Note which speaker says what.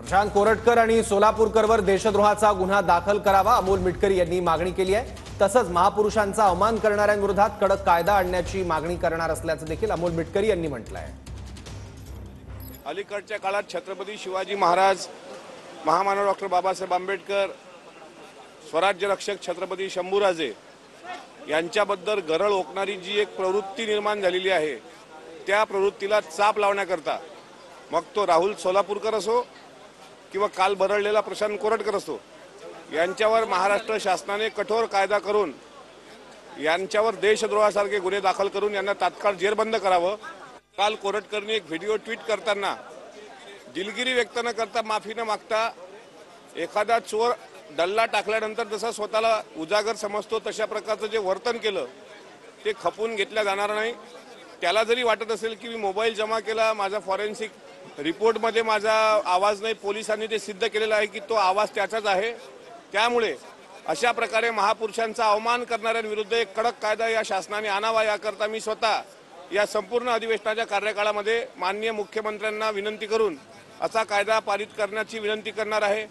Speaker 1: प्रशांत कोरटकर आणि सोलापूरकरवर देशद्रोहाचा गुन्हा दाखल करावा अमोल मिटकरी यांनी मागणी केली आहे। तसंच महापुरुषांचा अवमान करणाऱ्यांविरोधात कडक कायदा आणण्याची मागणी करणार असल्याचं देखील अमोल मिटकरी यांनी म्हटलं आहे।
Speaker 2: अलीकडच्या काळात छत्रपती शिवाजी महाराज, महामानव डॉक्टर बाबासाहेब आंबेडकर, स्वराज्य रक्षक छत्रपती शंभूराजे यांच्याबद्दल गरळ ओकणारी जी एक प्रवृत्ती निर्माण झालेली आहे, त्या प्रवृत्तीला चाप लावण्याकरता मग तो राहुल सोलापूरकर असो किंवा काल बरळलेला प्रशांत कोरटकर असो, यांच्यावर महाराष्ट्र शासनाने कठोर कायदा करून यांच्यावर देशद्रोहासारखे गुन्हे दाखल करून यांना तात्काळ जेरबंद करावं। काल कोरटकरने एक व्हिडिओ ट्विट करताना दिलगिरी व्यक्त न करता, माफी न मागता, एखादा चोर डल्ला टाकल्यानंतर जसा स्वतःला उजागर समजतो तशा प्रकारचं जे वर्तन केलं ते खपून घेतलं जाणार नाही। त्याला जरी वाटत असेल की मी मोबाईल जमा केला, माझा फॉरेन्सिक रिपोर्टमध्ये माझा आवाज नाही, पोलिसांनी ते सिद्ध केलेलं आहे की तो आवाज त्याचाच आहे। त्यामुळे अशा प्रकारे महापुरुषांचा अवमान करणाऱ्यांविरुद्ध एक कडक कायदा या शासनाने आणावा, याकरता मी स्वतः या संपूर्ण अधिवेशनाच्या कार्यकाळामध्ये माननीय मुख्यमंत्र्यांना विनंती करून असा कायदा पारित करण्याची विनंती करणार आहे।